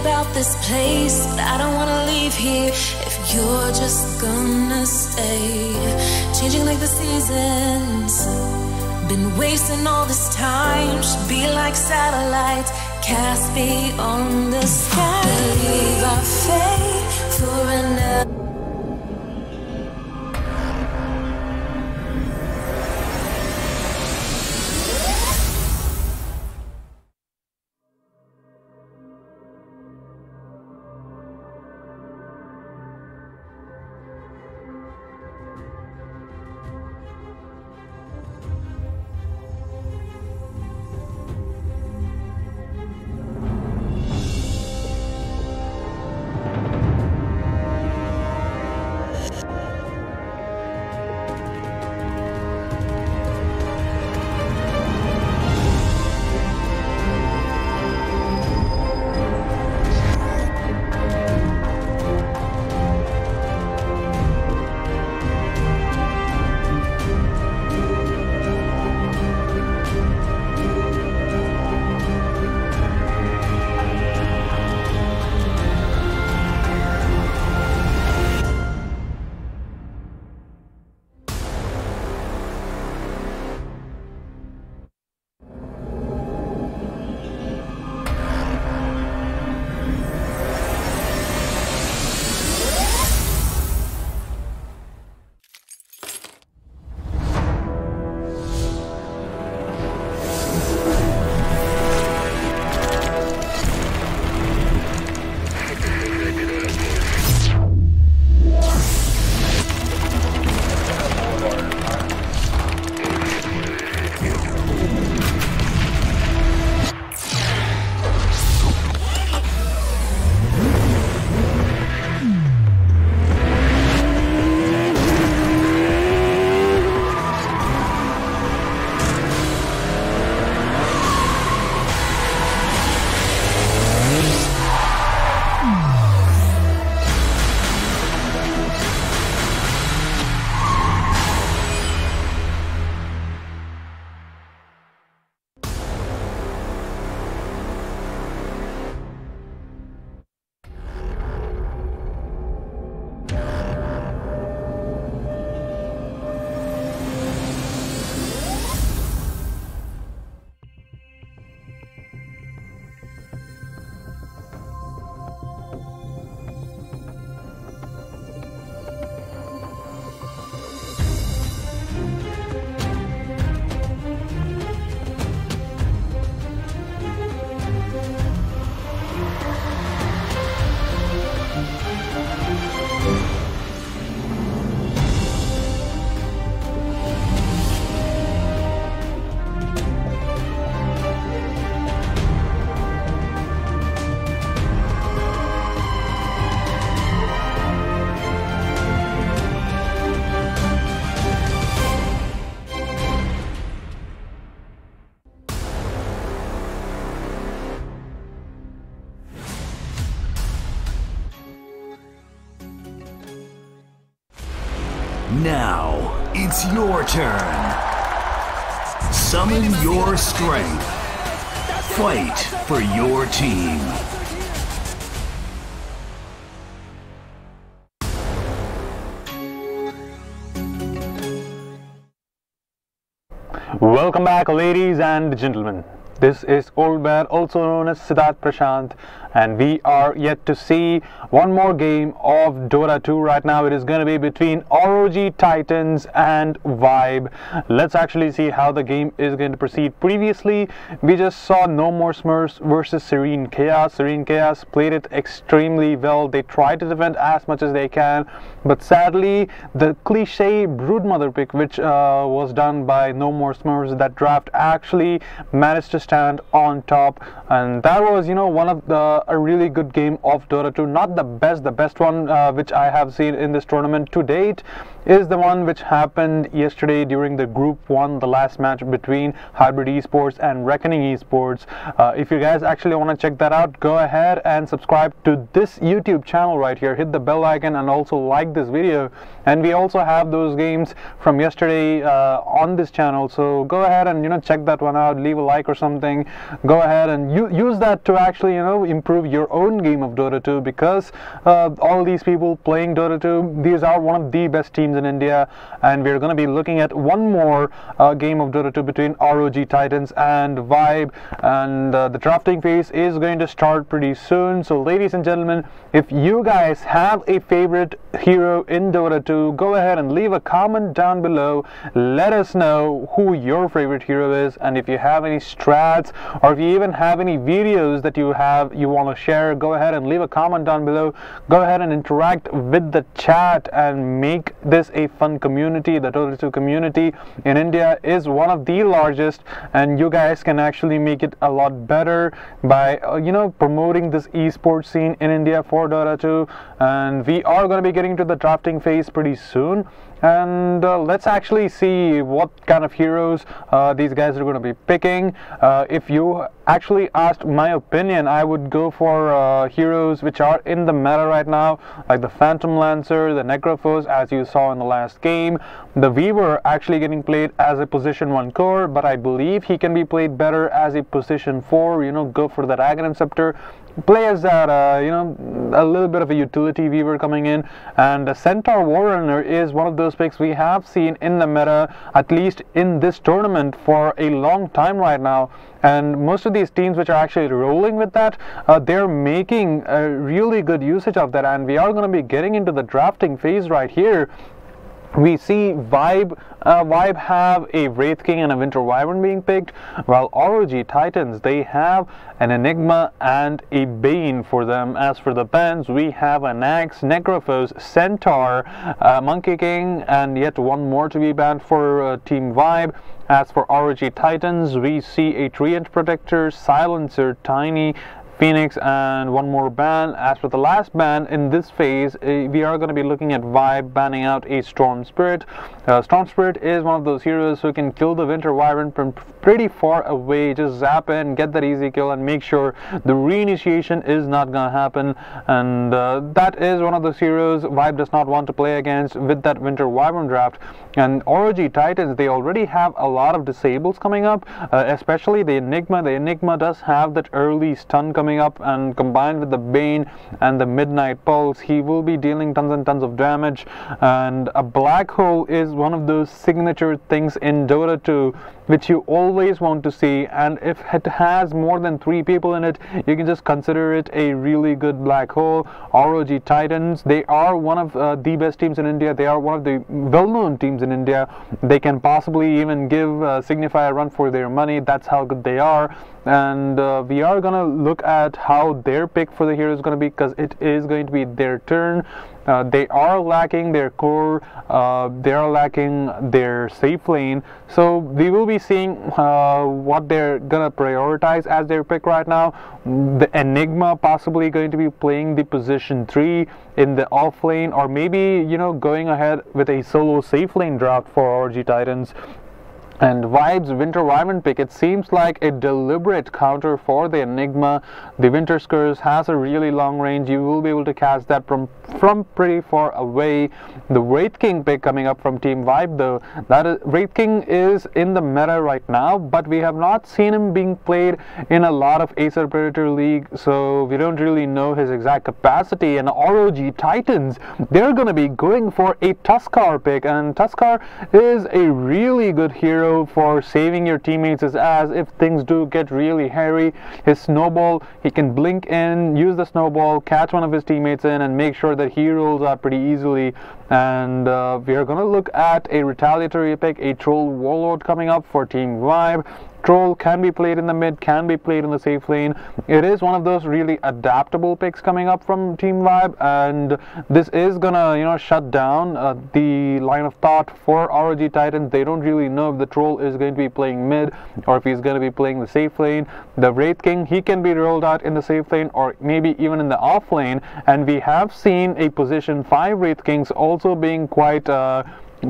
About this place, but I don't wanna leave here if you're just gonna stay. Changing like the seasons, been wasting all this time. Should be like satellites cast beyond the sky. Believe our fate for another. Now, it's your turn. Summon your strength. Fight for your team. Welcome back, ladies and gentlemen. This is Old Man, also known as Siddharth Prashant, and we are yet to see one more game of Dota 2. Right now it is going to be between ROG Titans and Vibe. Let's actually see how the game is going to proceed. Previously we just saw No More Smurfs versus Serene Chaos. Serene Chaos played it extremely well. They tried to defend as much as they can, but sadly the cliche Broodmother pick, which was done by No More Smurfs, that draft actually managed to stand on top, and that was, you know, one of a really good game of Dota 2. Not the best one which I have seen in this tournament to date is the one which happened yesterday during the Group 1, the last match between Hybrid Esports and Reckoning Esports. If you guys actually want to check that out, go ahead and subscribe to this YouTube channel right here. Hit the bell icon and also like this video. And we also have those games from yesterday on this channel, so go ahead and, you know, check that one out. Leave a like or something. Go ahead and use that to actually, you know, improve your own game of Dota 2, because all these people playing Dota 2, these are one of the best teams in India, and we're going to be looking at one more game of Dota 2 between ROG Titans and Vibe, and the drafting phase is going to start pretty soon. So ladies and gentlemen, if you guys have a favorite hero in Dota 2, go ahead and leave a comment down below. Let us know who your favorite hero is, and if you have any strats, or if you even have any videos that you want to share, go ahead and leave a comment down below. Go ahead and interact with the chat and make this a fun community. The Dota 2 community in India is one of the largest, and you guys can actually make it a lot better by you know, promoting this esports scene in India for Dota 2. And we are going to be getting to the drafting phase pretty soon, and let's actually see what kind of heroes these guys are going to be picking. If you actually asked my opinion, I would go for heroes which are in the meta right now, like the Phantom Lancer, the Necrophos, as you saw in the last game. The Weaver actually getting played as a position 1 core, but I believe he can be played better as a position 4. You know, go for the Dragon Scepter. Play as that, you know, a little bit of a utility Weaver coming in. And the Centaur Warrunner is one of those picks we have seen in the meta, at least in this tournament, for a long time right now. And most of these teams which are actually rolling with that, they're making a really good usage of that. And we are going to be getting into the drafting phase right here. We see Vibe have a Wraith King and a Winter Wyvern being picked, while ROG Titans, they have an Enigma and a Bane for them. As for the bans, we have an Axe, Necrophos, Centaur, Monkey King, and yet one more to be banned for Team Vibe. As for ROG Titans, we see a Treant Protector, Silencer, Tiny, Phoenix, and one more ban. As for the last ban in this phase, we are going to be looking at Vibe banning out a Storm Spirit. Storm Spirit is one of those heroes who can kill the Winter Wyvern from pretty far away. Just zap in, get that easy kill, and make sure the reinitiation is not going to happen. And that is one of those heroes Vibe does not want to play against with that Winter Wyvern draft. And ROG Titans, they already have a lot of disables coming up, especially the Enigma. The Enigma does have that early stun coming up, and combined with the Bane and the Midnight Pulse, he will be dealing tons and tons of damage. And a Black Hole is one of those signature things in Dota 2 which you always want to see, and if it has more than 3 people in it, you can just consider it a really good black hole. ROG Titans, they are one of the best teams in India. They are one of the well-known teams in India. They can possibly even give Signify a run for their money. That's how good they are. And we are gonna look at how their pick for the hero is gonna be, because it is going to be their turn. They are lacking their core, they are lacking their safe lane, so we will be seeing what they're gonna prioritize as their pick right now. The Enigma possibly going to be playing the position 3 in the off lane, or maybe, you know, going ahead with a solo safe lane draft for ROG Titans. And Vibe's Winter Wyvern pick, it seems like a deliberate counter for the Enigma. The Winter Scourge has a really long range. You will be able to catch that from pretty far away. The Wraith King pick coming up from Team Vibe, though, Wraith King is in the meta right now, but we have not seen him being played in a lot of Acer Predator League, so we don't really know his exact capacity. And ROG Titans, they're going to be going for a Tuskar pick, and Tuskar is a really good hero for saving your teammates' as if things do get really hairy. His snowball, he can blink in, use the snowball, catch one of his teammates in, and make sure that he rolls out pretty easily. And we are going to look at a retaliatory pick, a Troll Warlord coming up for Team Vibe. Troll can be played in the mid, can be played in the safe lane. It is one of those really adaptable picks coming up from Team Vibe, and this is gonna, you know, shut down the line of thought for ROG Titans. They don't really know if the Troll is going to be playing mid or if he's going to be playing the safe lane. The Wraith King, he can be rolled out in the safe lane or maybe even in the off lane, and we have seen a position 5 Wraith Kings also being quite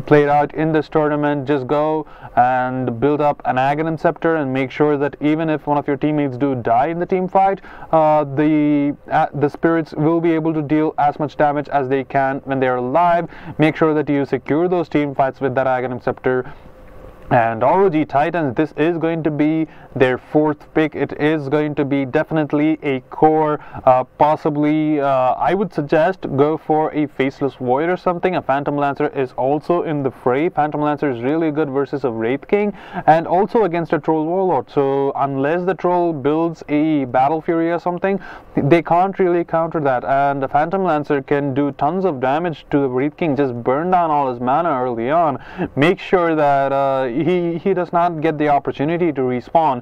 played out in this tournament. Just go and build up an Aghanim Scepter and make sure that even if one of your teammates do die in the team fight, the spirits will be able to deal as much damage as they can when they're alive. Make sure that you secure those team fights with that Aghanim Scepter. And ROG Titans, this is going to be their 4th pick. It is going to be definitely a core. Possibly, I would suggest go for a Faceless Void or something. A Phantom Lancer is also in the fray. Phantom Lancer is really good versus a Wraith King and also against a Troll Warlord. So unless the Troll builds a Battle Fury or something, they can't really counter that. And the Phantom Lancer can do tons of damage to the Wraith King. Just burn down all his mana early on. Make sure that he does not get the opportunity to respawn.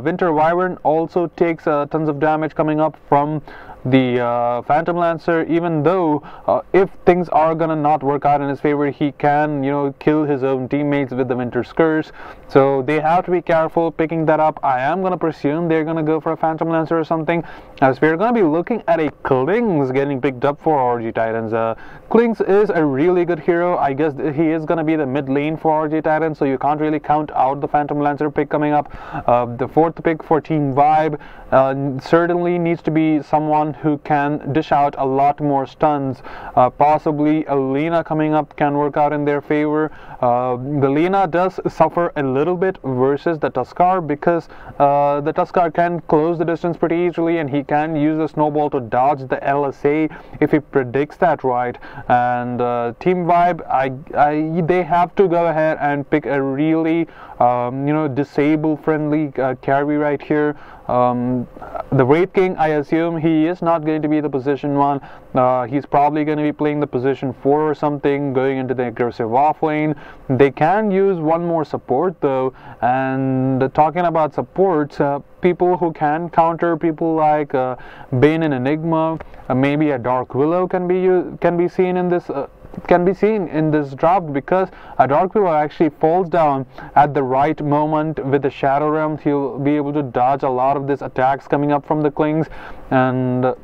Winter Wyvern also takes tons of damage coming up from the Phantom Lancer, even though if things are gonna not work out in his favor, he can, you know, kill his own teammates with the Winter Scourge. So they have to be careful picking that up. I am gonna presume they're gonna go for a Phantom Lancer or something, as we're gonna be looking at a Klings getting picked up for ROG Titans. Klings is a really good hero. I guess he is gonna be the mid lane for ROG Titans, so you can't really count out the Phantom Lancer pick coming up. The 4th pick for Team Vibe certainly needs to be someone who can dish out a lot more stuns. Possibly a Lina coming up can work out in their favor. The Lina does suffer a little bit versus the Tuskar because the Tuskar can close the distance pretty easily, and he can use the snowball to dodge the LSA if he predicts that right. And Team Vibe, they have to go ahead and pick a really you know, disable friendly carry right here. The Wraith King, I assume he is not going to be the position 1. He's probably going to be playing the position 4 or something, going into the aggressive off lane. They can use one more support though, and talking about supports, people who can counter people like Bane and Enigma, maybe a Dark Willow can be seen in this draft, because a Dark Willow actually falls down at the right moment with the Shadow Realms. He'll be able to dodge a lot of these attacks coming up from the Klings, and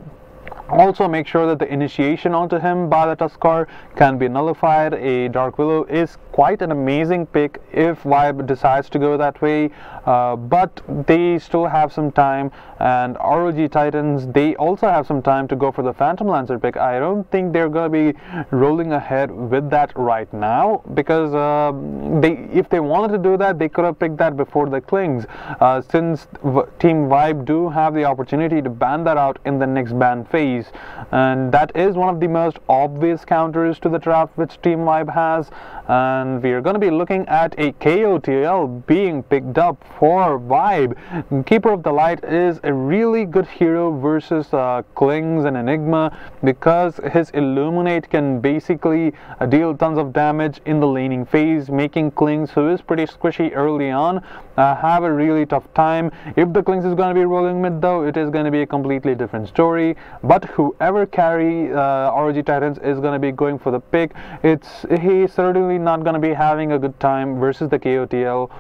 also make sure that the initiation onto him by the Tuskar can be nullified. A Dark Willow is quite an amazing pick if Vibe decides to go that way, but they still have some time, and ROG Titans, they also have some time to go for the Phantom Lancer pick. I don't think they're going to be rolling ahead with that right now, because if they wanted to do that, they could have picked that before the Klings, since Team Vibe do have the opportunity to ban that out in the next ban phase. And that is one of the most obvious counters to the draft which Team Vibe has, and we are going to be looking at a KOTL being picked up for Vibe. Keeper of the Light is a really good hero versus Klings and Enigma, because his Illuminate can basically deal tons of damage in the laning phase, making Klings, who is pretty squishy early on, have a really tough time. If the Klings is going to be rolling mid though, it is going to be a completely different story. But whoever carry ROG Titans is going to be going for the pick. He's certainly not going to be having a good time versus the KOTL.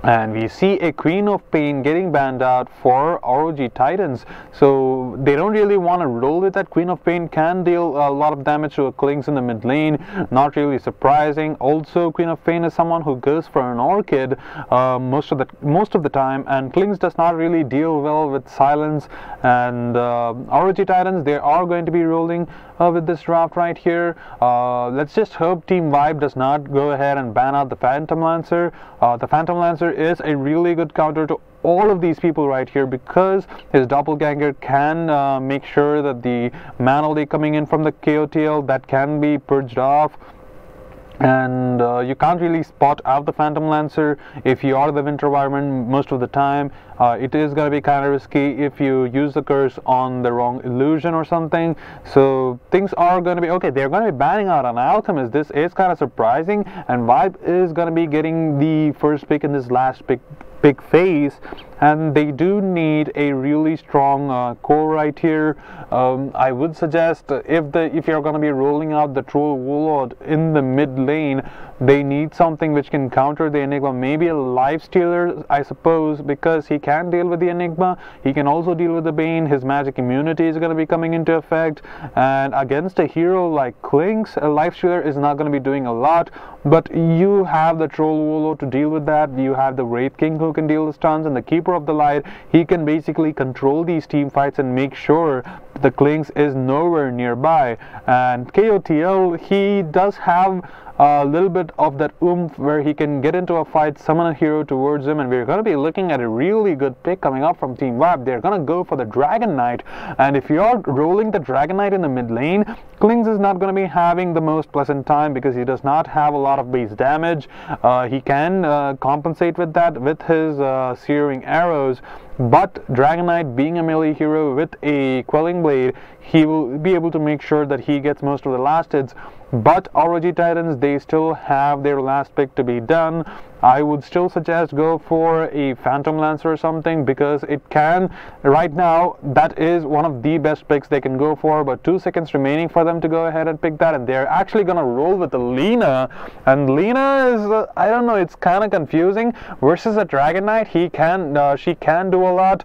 And we see a Queen of Pain getting banned out for ROG TiTans. So they don't really want to roll with that. Queen of Pain can deal a lot of damage to a Klings in the mid lane. Not really surprising. Also, Queen of Pain is someone who goes for an Orchid most of the time, and Klings does not really deal well with silence. And ROG TiTans, they are going to be rolling with this draft right here. Let's just hope Team Vibe does not go ahead and ban out the Phantom Lancer. The Phantom Lancer is a really good counter to all of these people right here, because his doppelganger can make sure that the mana coming in from the KOTL, that can be purged off. And you can't really spot out the Phantom Lancer if you are the Winter Wyvern most of the time. It is going to be kind of risky if you use the curse on the wrong illusion or something. So things are going to be okay. They're going to be banning out an Alchemist. This is kind of surprising, and Vibe is going to be getting the first pick in this last big phase, and they do need a really strong core right here. I would suggest if you're going to be rolling out the Troll Warlord in the mid lane, they need something which can counter the Enigma. Maybe a Lifestealer, I suppose, because he can deal with the Enigma. He can also deal with the Bane. His magic immunity is going to be coming into effect, and against a hero like Klings, a Lifestealer is not going to be doing a lot. But you have the Troll Warlord to deal with that. You have the Wraith King who can deal the stuns, and the Keeper of the Light. He can basically control these team fights and make sure the Klings is nowhere nearby. And KOTL, he does have a little bit of that oomph where he can get into a fight, summon a hero towards him, and we're going to be looking at a really good pick coming up from Team Vibe. They're going to go for the Dragon Knight, and if you're rolling the Dragon Knight in the mid lane, Klings is not going to be having the most pleasant time, because he does not have a lot of base damage. He can compensate with that with his Searing Arrows, but Dragon Knight, being a melee hero with a Quelling Blade, he will be able to make sure that he gets most of the last hits. But ROG TiTans, they still have their last pick to be done. I would still suggest go for a Phantom Lancer or something, because it can, right now, that is one of the best picks they can go for. But 2 seconds remaining for them to go ahead and pick that, and they're actually going to roll with the Lina. And Lina is, I don't know, it's kind of confusing. Versus a Dragon Knight, she can do a lot.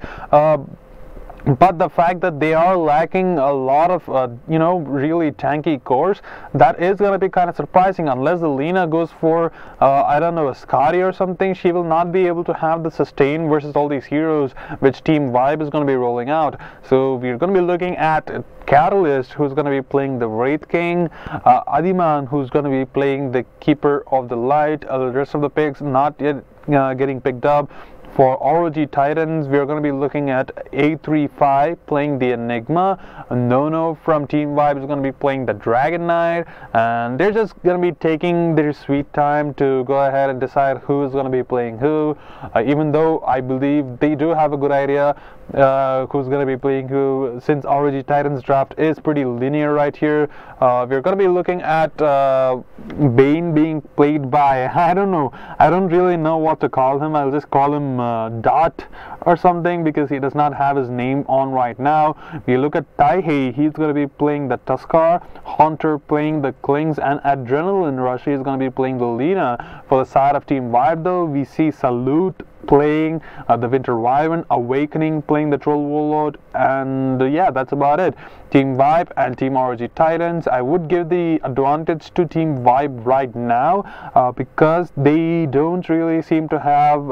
But the fact that they are lacking a lot of, really tanky cores, that is going to be kind of surprising. Unless the Lina goes for, I don't know, a Scotty or something, she will not be able to have the sustain versus all these heroes which Team Vibe is going to be rolling out. So we're going to be looking at Catalyst, who's going to be playing the Wraith King, Adiman, who's going to be playing the Keeper of the Light. The rest of the picks not yet getting picked up. For ROG TiTans, we are going to be looking at A35 playing the Enigma. Nono from Team Vibe is going to be playing the Dragon Knight, and they're just going to be taking their sweet time to go ahead and decide who is going to be playing who. Even though I believe they do have a good idea who's going to be playing who, since ROG TiTans draft is pretty linear right here. We're going to be looking at Bane being played by, I don't really know what to call him. I'll just call him Dot or something, because he does not have his name on right now. We look at Taihei, he's going to be playing the Tuskar, Haunter playing the Klings, and Adrenaline Rush is going to be playing the Lina. For the side of Team Vibe though, we see Salute playing the Winter Wyvern, Awakening playing the Troll Warlord, and yeah, that's about it. Team Vibe and Team ROG TiTans, I would give the advantage to Team Vibe right now, because they don't really seem to have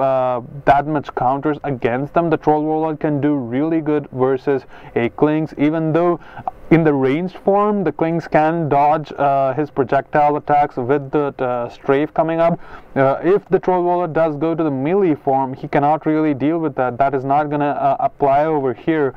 that much counters against them. The Troll Warlord can do really good versus a Klings, even though in the ranged form, the Klings can dodge his projectile attacks with the strafe coming up. If the Troll Warlord does go to the melee form, he cannot really deal with that. That is not going to apply over here.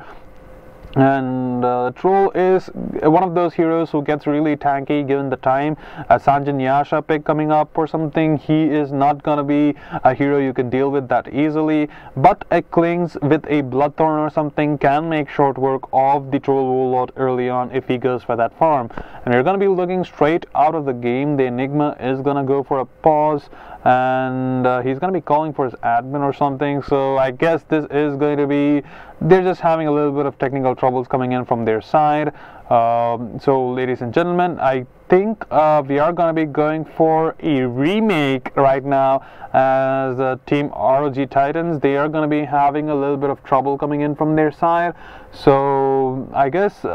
And Troll is one of those heroes who gets really tanky given the time. A Sanjin Yasha pick coming up or something, he is not going to be a hero you can deal with that easily. But a Klings with a Bloodthorn or something can make short work of the Troll Warlord early on if he goes for that farm. And we're going to be looking straight out of the game. The Enigma is going to go for a pause, and he's going to be calling for his admin or something. So I guess this is going to be, they're just having a little bit of technical trouble troubles coming in from their side. So ladies and gentlemen, I think we are going to be going for a remake right now, as the team ROG TiTans, they are going to be having a little bit of trouble coming in from their side. So I guess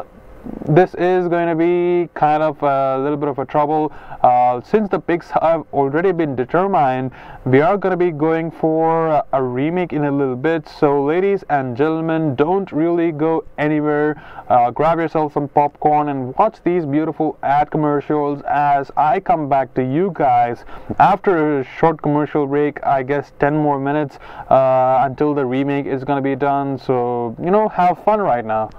this is going to be kind of a little bit of a trouble. Since the picks have already been determined, we are going to be going for a remake in a little bit. So ladies and gentlemen, don't really go anywhere. Grab yourself some popcorn and watch these beautiful ad commercials as I come back to you guys after a short commercial break. I guess 10 more minutes until the remake is going to be done. So, you know, have fun right now.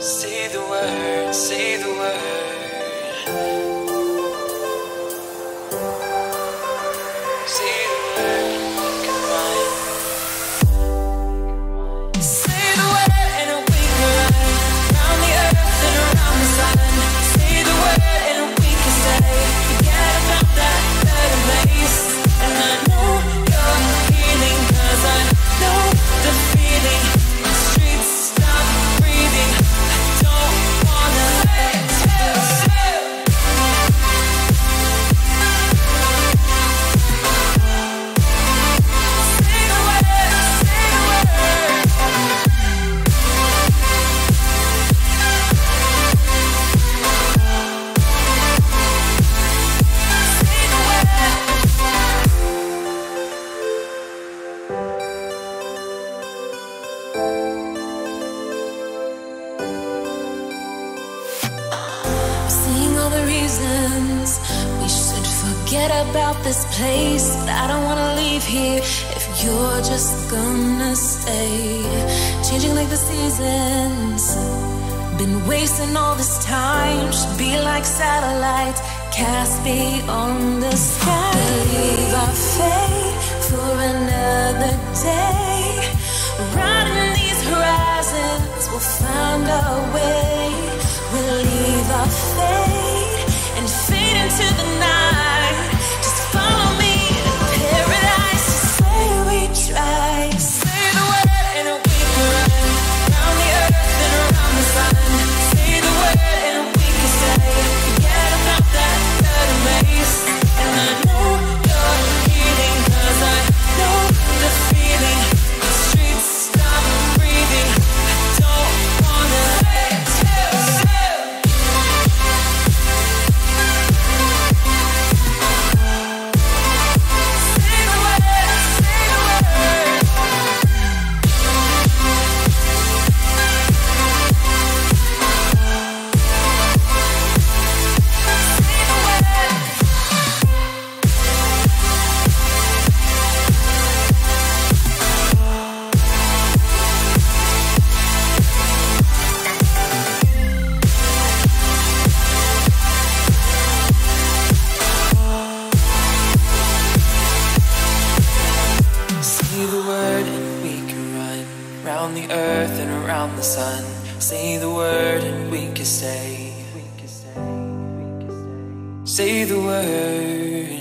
Say the word, say the word. Say the word, come on. Say the word and we can run around the earth and around the sun. Say the word and we can stay. Forget about that better place. And I know you're healing, 'cause I know the feeling. The streets stop breathing. Don't wanna we should forget about this place, but I don't wanna leave here if you're just gonna stay. Changing like the seasons, been wasting all this time. Should be like satellites cast beyond the sky. Leave our fate for another day. Riding these horizons, we'll find our way. We'll leave our fate and fade into the night. Just follow me to paradise. Just say we try. Say the word and we can run around the earth and around the sun. Say the word and we can stay. Forget about that better place. And I know you're healing, 'cause I know the feeling. The streets stop breathing. I don't wanna sun. Say the word and we can stay. Say the word.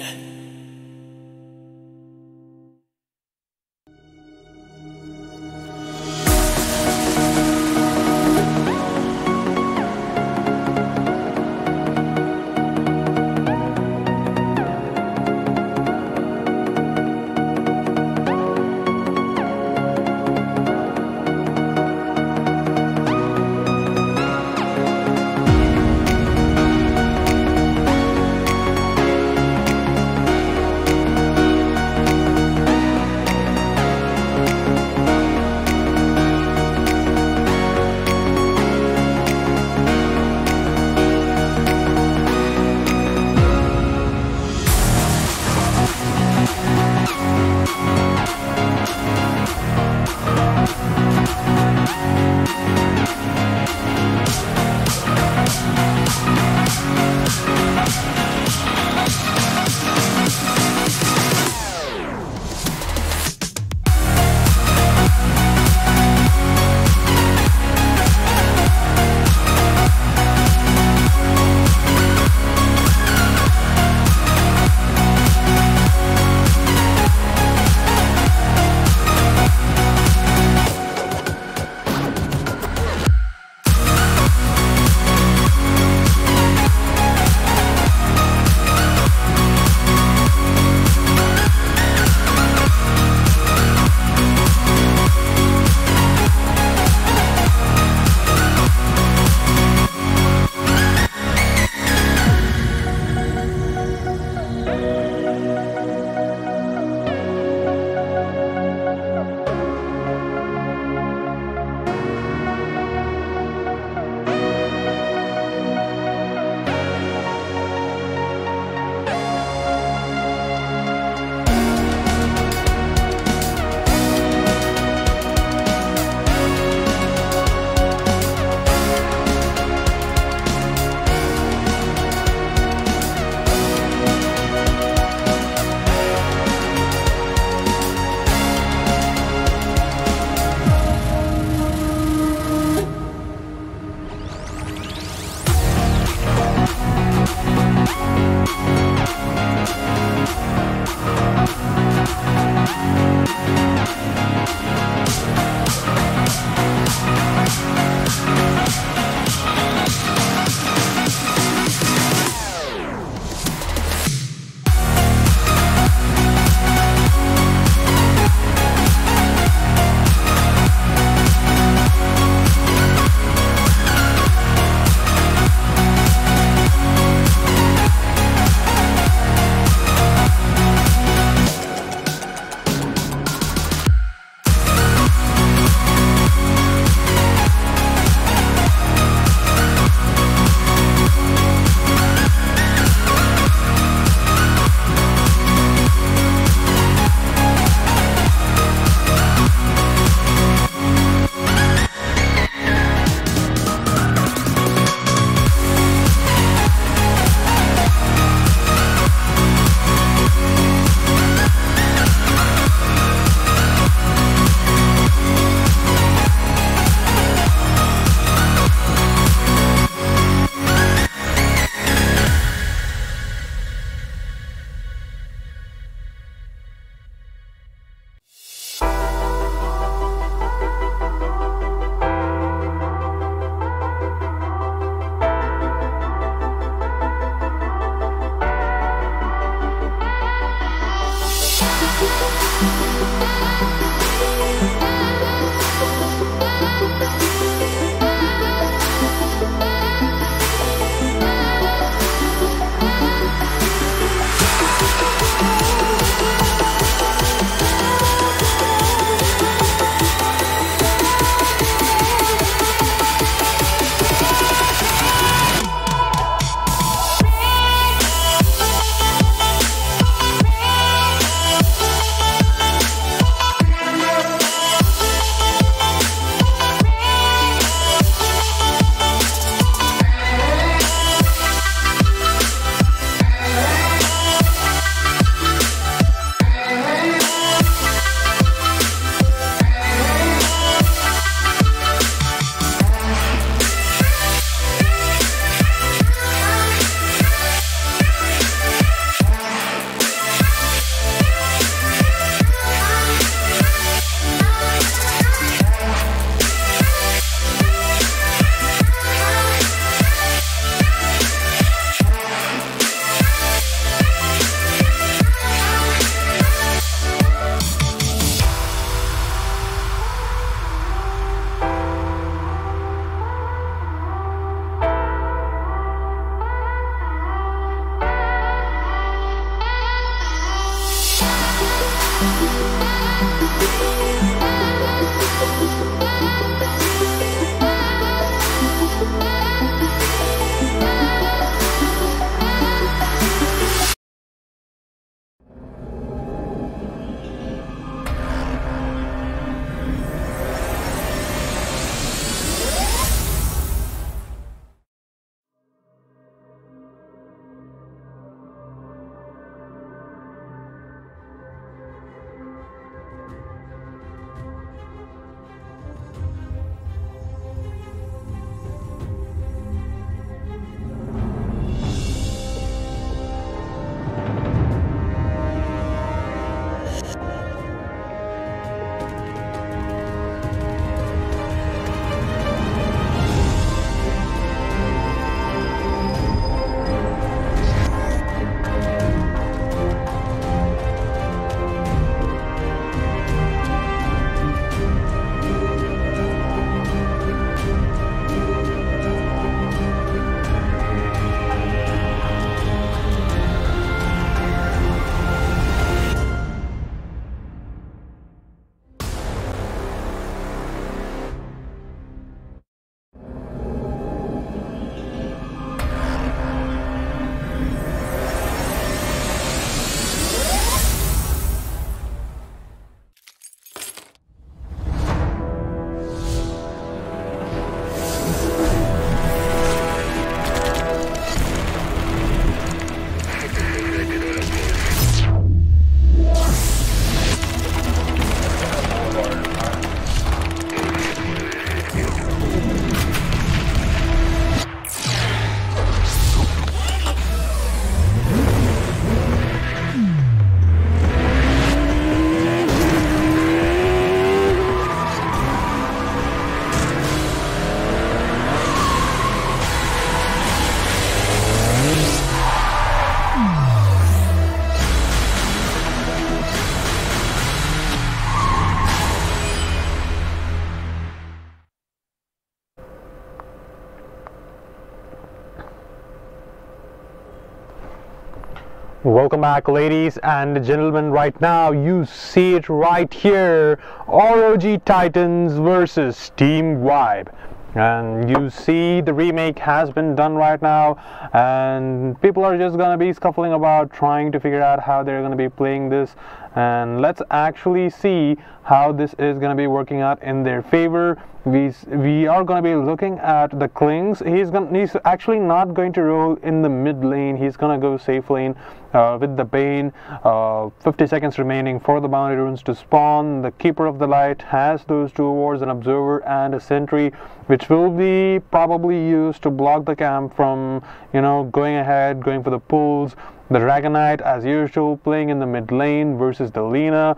Welcome back, ladies and gentlemen. Right now you see it right here, ROG TiTans versus Team Vibe, and you see the remake has been done right now, and people are just gonna be scuffling about trying to figure out how they're gonna be playing this. And let's actually see how this is going to be working out in their favor. We are going to be looking at the Klings. He's actually not going to roll in the mid lane. He's going to go safe lane with the Bane. 50 seconds remaining for the bounty runes to spawn. The Keeper of the Light has those two wards, an Observer and a Sentry, which will be probably used to block the camp from, you know, going ahead, going for the pulls. The Dragon Knight, as usual, playing in the mid lane versus the Lina.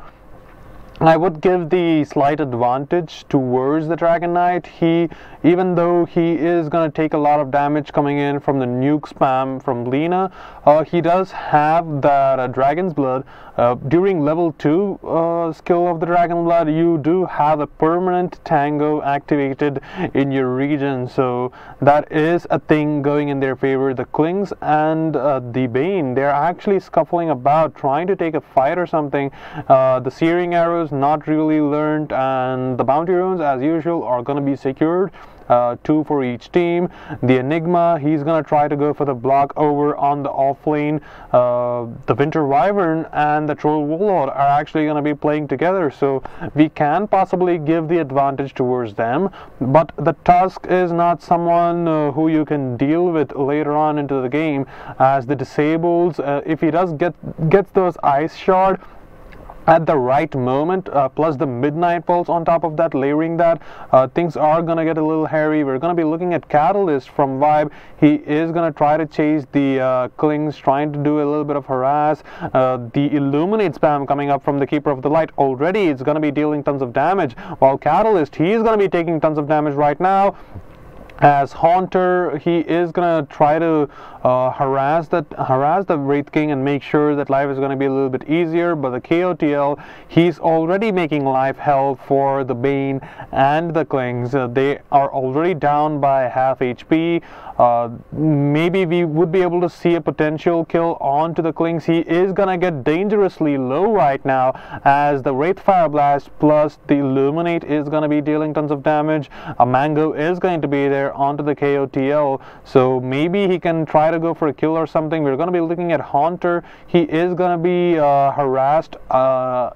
I would give the slight advantage towards the Dragon Knight. Even though he is going to take a lot of damage coming in from the nuke spam from Lina, he does have that Dragon's Blood. During level 2 skill of the Dragon Blood, you do have a permanent tango activated in your region, so that is a thing going in their favor. The Klings and the Bane, they're actually scuffling about trying to take a fight or something. The Searing Arrows not really learned, and the bounty runes as usual are going to be secured. 2 for each team. The Enigma, he's gonna try to go for the block over on the off lane. The Winter Wyvern and the Troll Warlord are actually gonna be playing together, so we can possibly give the advantage towards them. But the Tusk is not someone who you can deal with later on into the game, as the disables, if he does gets those Ice Shard at the right moment, plus the Midnight Pulse on top of that, layering that, things are gonna get a little hairy. We're gonna be looking at Catalyst from Vibe. He is gonna try to chase the Klings, trying to do a little bit of harass. The Illuminate spam coming up from the Keeper of the Light, already it's gonna be dealing tons of damage, while Catalyst, he's gonna be taking tons of damage right now. As Haunter, he is gonna try to harass the Wraith King and make sure that life is gonna be a little bit easier. But the KOTL, he's already making life hell for the Bane and the Klings. They are already down by half HP. Maybe we would be able to see a potential kill onto the Klings. He is gonna get dangerously low right now, as the Wraith Fire Blast plus the Illuminate is gonna be dealing tons of damage. A Mango is going to be there onto the KOTL, so maybe he can try to go for a kill or something. We're going to be looking at Haunter. He is going to be harassed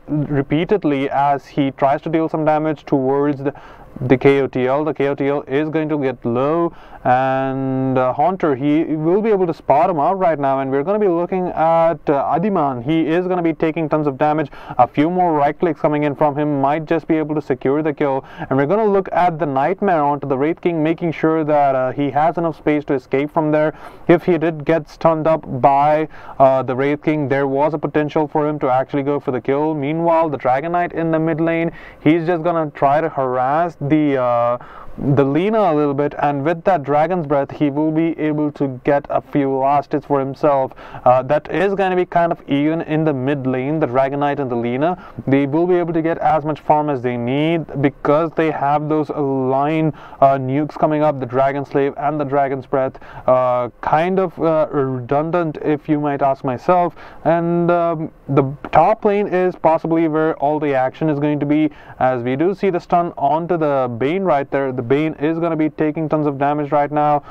repeatedly as he tries to deal some damage towards the KOTL. The KOTL is going to get low, and Haunter, he will be able to spot him out right now. And we're going to be looking at Adiman. He is going to be taking tons of damage. A few more right clicks coming in from him might just be able to secure the kill. And we're going to look at the Nightmare onto the Wraith King, making sure that he has enough space to escape from there. If he did get stunned up by the Wraith King, there was a potential for him to actually go for the kill. Meanwhile, the Dragon Knight in the mid lane, he's just going to try to harass the Lina a little bit, and with that Dragon's Breath he will be able to get a few last hits for himself. That is going to be kind of even in the mid lane. The Dragon Knight and the Lina, they will be able to get as much farm as they need because they have those line nukes coming up, the Dragon Slave and the Dragon's Breath. Kind of redundant, if you might ask myself. And the top lane is possibly where all the action is going to be, as we do see the stun onto the Bane right there. The Bane is going to be taking tons of damage right now.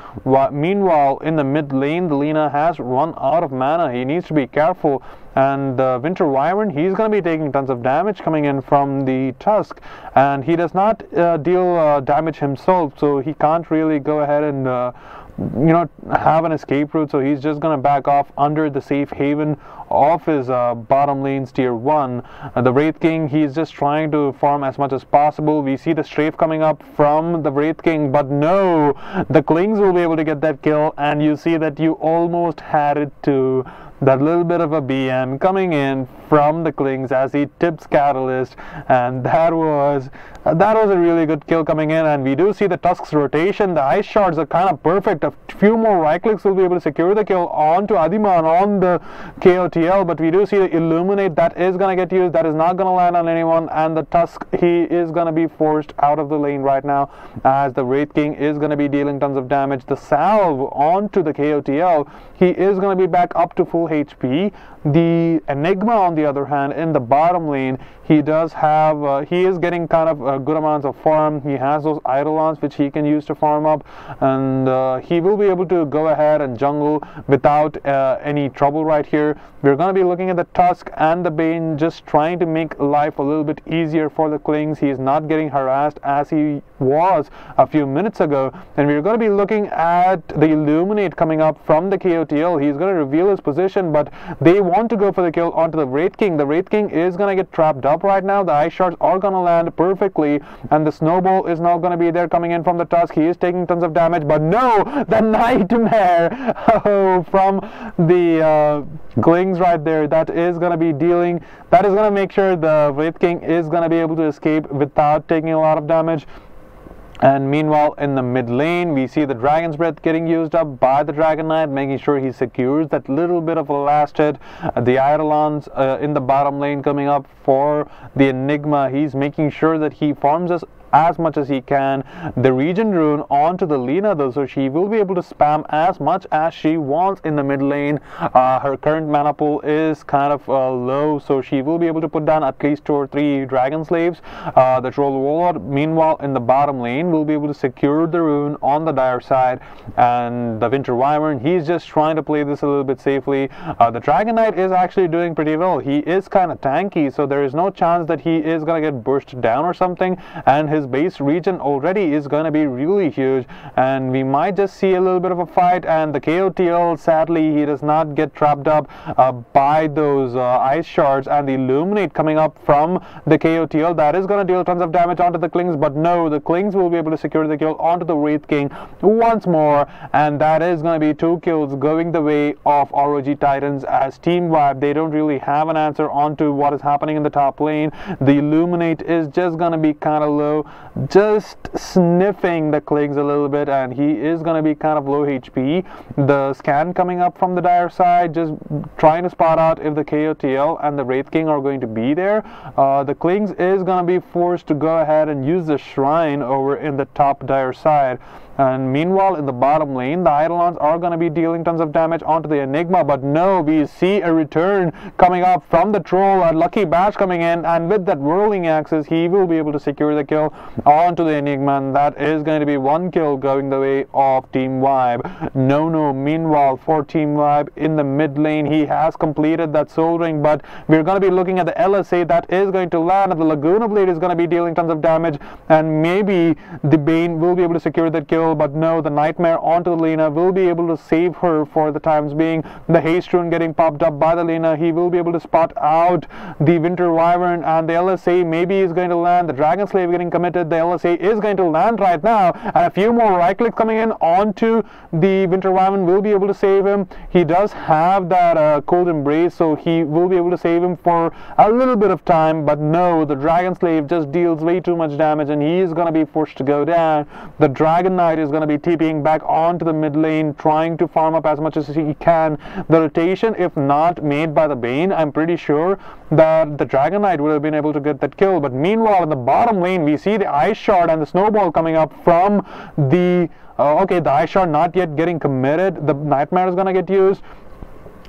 Meanwhile, in the mid lane, the Lina has run out of mana. He needs to be careful. And the Winter Wyvern, he's going to be taking tons of damage coming in from the Tusk. And he does not deal damage himself, so he can't really go ahead and have an escape route, so he's just gonna back off under the safe haven of his bottom lane's tier 1. The Wraith King, he's just trying to farm as much as possible. We see the strafe coming up from the Wraith King, but no, the Klings will be able to get that kill, and you see that you almost had it too. That little bit of a BM coming in from the Klings as he tips Catalyst, and that was a really good kill coming in. And we do see the Tusk's rotation. The Ice Shards are kind of perfect. A few more right clicks will be able to secure the kill onto Adiman on the KOTL, but we do see the Illuminate that is going to get used. That is not going to land on anyone, and the Tusk, he is going to be forced out of the lane right now, as the Wraith King is going to be dealing tons of damage. The Salve onto the KOTL, he is going to be back up to full full HP. The Enigma, on the other hand, in the bottom lane, he does have, he is getting kind of good amounts of farm. He has those Eidolons which he can use to farm up, and he will be able to go ahead and jungle without any trouble right here. We're going to be looking at the Tusk and the Bane, just trying to make life a little bit easier for the Klings. He is not getting harassed as he was a few minutes ago. And we're going to be looking at the Illuminate coming up from the KOTL. He's going to reveal his position, but they want to go for the kill onto the Wraith King. The Wraith King is going to get trapped up right now. The Ice Shards are going to land perfectly, and the Snowball is now going to be there coming in from the Tusk. He is taking tons of damage, but no, the Nightmare from the Klings right there, that is going to be dealing, that is going to make sure the Wraith King is going to be able to escape without taking a lot of damage. And meanwhile, in the mid lane, we see the Dragon's Breath getting used up by the Dragon Knight, making sure he secures that little bit of a last hit. The Eidolons in the bottom lane coming up for the Enigma. He's making sure that he farms us as much as he can. The Regen Rune onto the Lina though, so she will be able to spam as much as she wants in the mid lane. Her current mana pool is kind of low, so she will be able to put down at least 2 or 3 Dragon Slaves. The Troll Warlord, meanwhile, in the bottom lane, will be able to secure the rune on the dire side, and the Winter Wyvern, he's just trying to play this a little bit safely. The Dragon Knight is actually doing pretty well. He is kind of tanky, so there is no chance that he is going to get burst down or something, and his base region already is going to be really huge, and we might just see a little bit of a fight. And the KOTL, sadly, he does not get trapped up by those Ice Shards, and the Illuminate coming up from the KOTL, that is going to deal tons of damage onto the Klings, but no, the Klings will be able to secure the kill onto the Wraith King once more, and that is going to be 2 kills going the way of ROG Titans. As Team Vibe, they don't really have an answer onto what is happening in the top lane. The Illuminate is just going to be kind of low, just sniffing the Klings a little bit, and he is going to be kind of low HP. The Scan coming up from the dire side, just trying to spot out if the KOTL and the Wraith King are going to be there. The Klings is going to be forced to go ahead and use the Shrine over in the top dire side. And meanwhile, in the bottom lane, the Eidolons are going to be dealing tons of damage onto the Enigma, but no, we see a return coming up from the Troll, a Lucky Bash coming in, and with that Whirling Axis, he will be able to secure the kill onto the Enigma, and that is going to be 1 kill going the way of Team Vibe. No, meanwhile, for Team Vibe, in the mid lane, he has completed that Soul Ring, but we're going to be looking at the LSA that is going to land, and the Laguna Blade is going to be dealing tons of damage, and maybe the Bane will be able to secure that kill. But no, the Nightmare onto the Lina will be able to save her for the times being. The Haste Rune getting popped up by the Lina, he will be able to spot out the Winter Wyvern, and the LSA maybe is going to land. The Dragon Slave getting committed, the LSA is going to land right now, and a few more right clicks coming in onto the Winter Wyvern will be able to save him. He does have that Cold Embrace, so he will be able to save him for a little bit of time, but no, the Dragon Slave just deals way too much damage, and he is going to be forced to go down. The Dragon Knight is going to be TPing back onto the mid lane, trying to farm up as much as he can. The rotation, if not made by the Bane, I'm pretty sure that the Dragon Knight would have been able to get that kill. But meanwhile, in the bottom lane, we see the Ice Shard and the Snowball coming up from the okay, the Ice Shard not yet getting committed. The Nightmare is going to get used,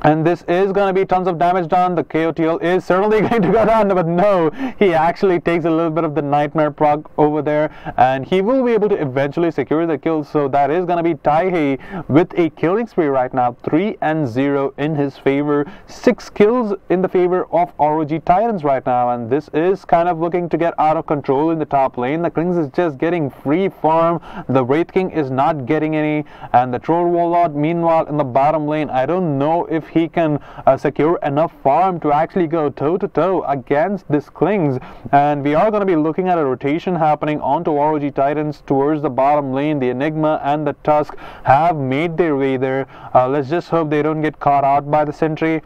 and this is going to be tons of damage done. The KOTL is certainly going to go down, but no, he actually takes a little bit of the Nightmare proc over there, and he will be able to eventually secure the kill. So that is going to be Taihei with a killing spree right now, 3-0 in his favor, 6 kills in the favor of ROG Titans right now, and this is kind of looking to get out of control in the top lane. The Klings is just getting free farm, the Wraith King is not getting any, and the Troll Warlord, meanwhile, in the bottom lane, I don't know if he can secure enough farm to actually go toe-to-toe against this Klings. And we are going to be looking at a rotation happening onto ROG Titans towards the bottom lane. The Enigma and the Tusk have made their way there. Let's just hope they don't get caught out by the Sentry.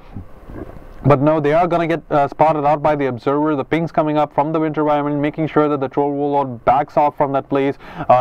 But no, they are going to get spotted out by the observer. The pings coming up from the Winter Wyvern, making sure that the Troll Warlord backs off from that place.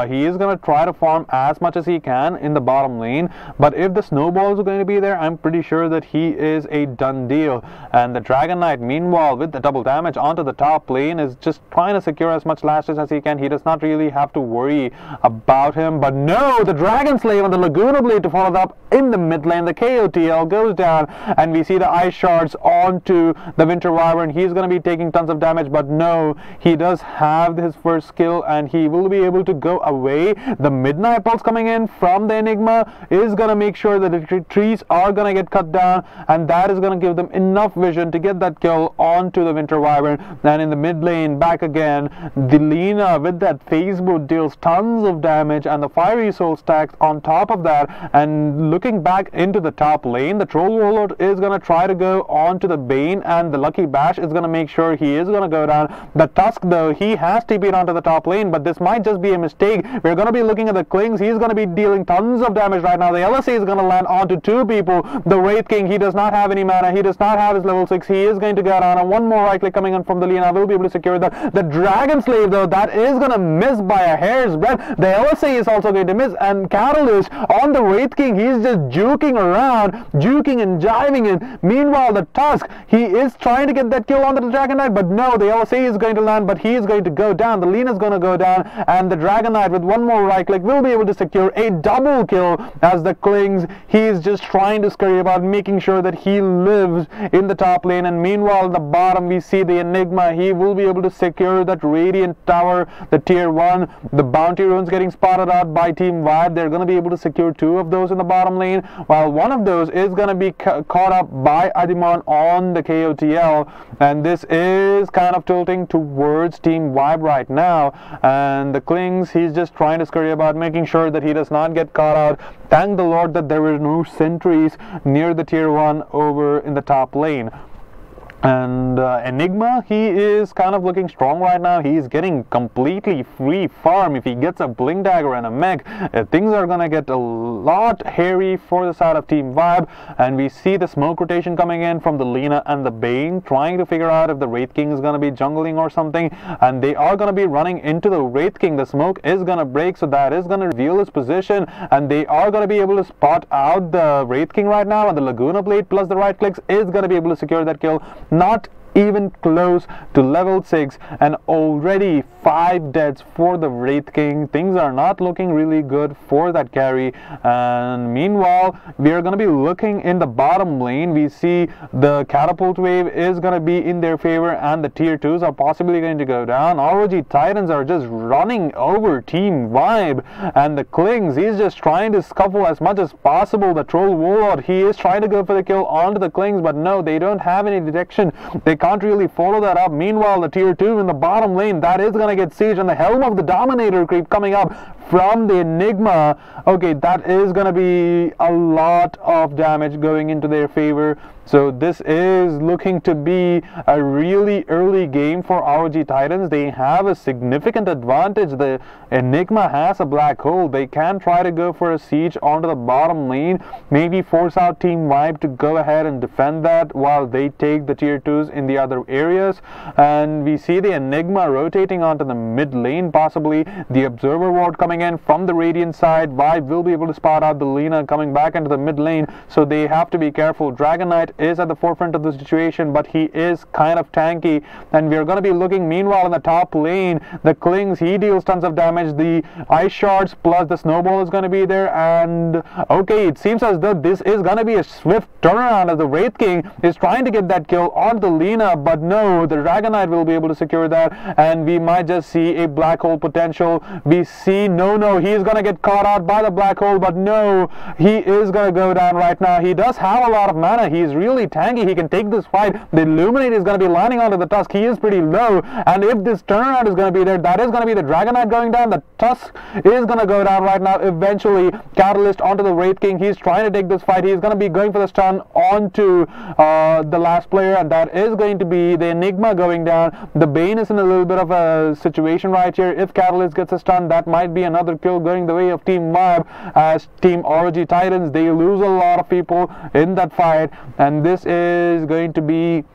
He is going to try to farm as much as he can in the bottom lane. But if the snowballs are going to be there, I'm pretty sure that he is a done deal. And the Dragon Knight, meanwhile, with the double damage onto the top lane, is just trying to secure as much lashes as he can. He does not really have to worry about him. But no, the Dragon Slave and the Laguna Blade to follow up in the mid lane. The KOTL goes down, and we see the Ice Shards onto the Winter Wyvern. He's going to be taking tons of damage, but no, he does have his first skill and he will be able to go away. The Midnight Pulse coming in from the Enigma is going to make sure that the trees are going to get cut down, and that is going to give them enough vision to get that kill onto the Winter Wyvern. And in the mid lane, back again, the Lina with that phase boot deals tons of damage, and the Fiery Soul stacks on top of that. And looking back into the top lane, the Troll Warlord is going to try to go on to the Bane, and the Lucky Bash is going to make sure he is going to go down. The Tusk, though, he has TP'd onto the top lane, but this might just be a mistake. We're going to be looking at the Klings. He's going to be dealing tons of damage right now. The LSA is going to land onto two people. The Wraith King, he does not have any mana. He does not have his level 6. He is going to go down, and one more right click coming in from the Lina will be able to secure that. The Dragon Slave, though, that is going to miss by a hair's breadth. The LSA is also going to miss, and Catalyst on the Wraith King, he's just juking around, juking and jiving in. Meanwhile, the Tusk, he is trying to get that kill onto the Dragon Knight, but no, the LSA is going to land, but he is going to go down. The Lina is going to go down, and the Dragon Knight with one more right click will be able to secure a double kill. As the Klings, he is just trying to scurry about, making sure that he lives in the top lane. And meanwhile, at the bottom, we see the Enigma. He will be able to secure that Radiant Tower, the tier 1. The Bounty Runes getting spotted out by Team Vibe. They're going to be able to secure 2 of those in the bottom lane, while one of those is going to be caught up by Adimon on the KOTL, and this is kind of tilting towards Team Vibe right now. And the Klings, he's just trying to scurry about, making sure that he does not get caught out. Thank the Lord that there were no sentries near the tier 1 over in the top lane. And Enigma, he is kind of looking strong right now. He's getting completely free farm. If he gets a Blink Dagger and a mech, things are gonna get a lot hairy for the side of Team Vibe. And we see the smoke rotation coming in from the Lina and the Bane, trying to figure out if the Wraith King is gonna be jungling or something, and they are gonna be running into the Wraith King. The smoke is gonna break, so that is gonna reveal his position, and they are gonna be able to spot out the Wraith King right now, and the Laguna Blade plus the right clicks is gonna be able to secure that kill. Not even close to level 6, and already 5 deaths for the Wraith King. Things are not looking really good for that carry. And meanwhile, we are going to be looking in the bottom lane. We see the Catapult Wave is going to be in their favor, and the tier 2s are possibly going to go down. ROG TiTans are just running over Team Vibe, and the Klings, he's just trying to scuffle as much as possible. The Troll Warlord, he is trying to go for the kill onto the Klings, but no, they don't have any detection. They can't really follow that up. Meanwhile, the tier 2 in the bottom lane, that is going to get sieged, and the Helm of the Dominator creep coming up from the Enigma. Okay, that is going to be a lot of damage going into their favor. So this is looking to be a really early game for ROG TiTans. They have a significant advantage. The Enigma has a black hole. They can try to go for a siege onto the bottom lane, maybe force out Team Vibe to go ahead and defend that while they take the tier 2s in the other areas. And we see the Enigma rotating onto the mid lane, possibly. The Observer Ward coming in from the Radiant side. Vibe will be able to spot out the Lina coming back into the mid lane, so they have to be careful. Dragon Knight is at the forefront of the situation, but he is kind of tanky, and we are going to be looking meanwhile in the top lane. The Klings, he deals tons of damage. The Ice Shards plus the Snowball is going to be there, and okay, it seems as though this is going to be a swift turnaround as the Wraith King is trying to get that kill on the Lina, but no, the Dragon Knight will be able to secure that, and we might just see a black hole potential. We see no, he's going to get caught out by the black hole, but no, he is going to go down right now. He does have a lot of mana. He's really tanky. He can take this fight. The Illuminate is going to be landing onto the Tusk. He is pretty low, and if this turnaround is going to be there, that is going to be the Dragon Knight going down. The Tusk is going to go down right now. Eventually, Catalyst onto the Wraith King. He's trying to take this fight. He's going to be going for the stun onto the last player, and that is going to be the Enigma going down. The Bane is in a little bit of a situation right here. If Catalyst gets a stun, that might be enough another kill going the way of Team Vibe, as Team ROG TiTans, they lose a lot of people in that fight, and this is going to be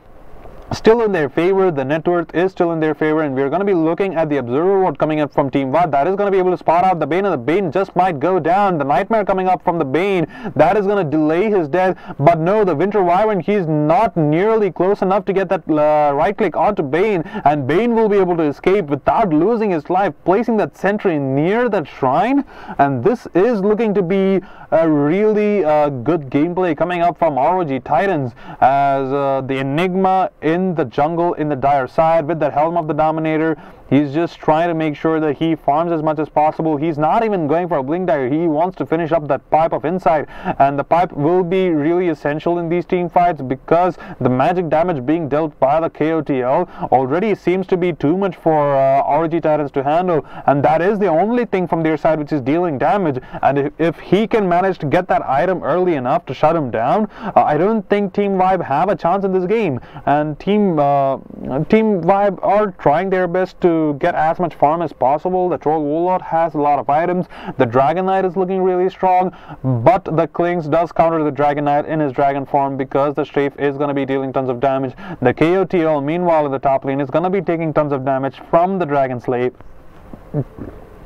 still in their favor. The net worth is still in their favor, and we're going to be looking at the observer vote coming up from Team Vibe. That is going to be able to spot out the Bane, and the Bane just might go down. The Nightmare coming up from the Bane, that is going to delay his death, but no, the Winter Wyvern, he's not nearly close enough to get that right click onto Bane, and Bane will be able to escape without losing his life, placing that sentry near that shrine. And this is looking to be a really good gameplay coming up from ROG TiTans, as the Enigma in the jungle in the dire side with the Helm of the Dominator. He's just trying to make sure that he farms as much as possible. He's not even going for a blink dagger. He wants to finish up that pipe of insight, and the pipe will be really essential in these team fights, because the magic damage being dealt by the KOTL already seems to be too much for ROG TiTans to handle, and that is the only thing from their side which is dealing damage. And if he can manage to get that item early enough to shut him down, I don't think Team Vibe have a chance in this game. And Team Vibe are trying their best to get as much farm as possible. The Troll Warlord has a lot of items. The Dragon Knight is looking really strong, but the Klings does counter the Dragon Knight in his dragon form, because the Strafe is going to be dealing tons of damage. The KOTL, meanwhile, in the top lane is going to be taking tons of damage from the Dragon Slave.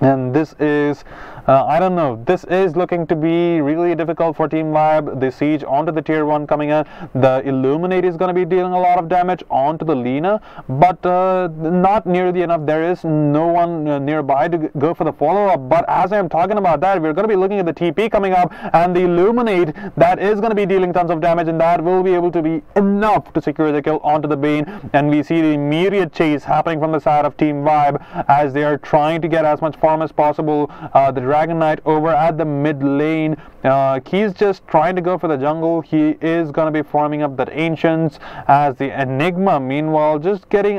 And this is, I don't know, this is looking to be really difficult for Team Vibe. The siege onto the tier 1 coming in. The Illuminate is going to be dealing a lot of damage onto the Lina, but not nearly enough. There is no one nearby to go for the follow-up. But as I'm talking about that, we're going to be looking at the TP coming up, and the Illuminate, that is going to be dealing tons of damage, and that will be able to be enough to secure the kill onto the Bane. And we see the immediate chase happening from the side of Team Vibe, as they are trying to get as much farm as possible. The Dragon Knight over at the mid lane, he's just trying to go for the jungle. He is going to be farming up that Ancients, as the Enigma, meanwhile, just getting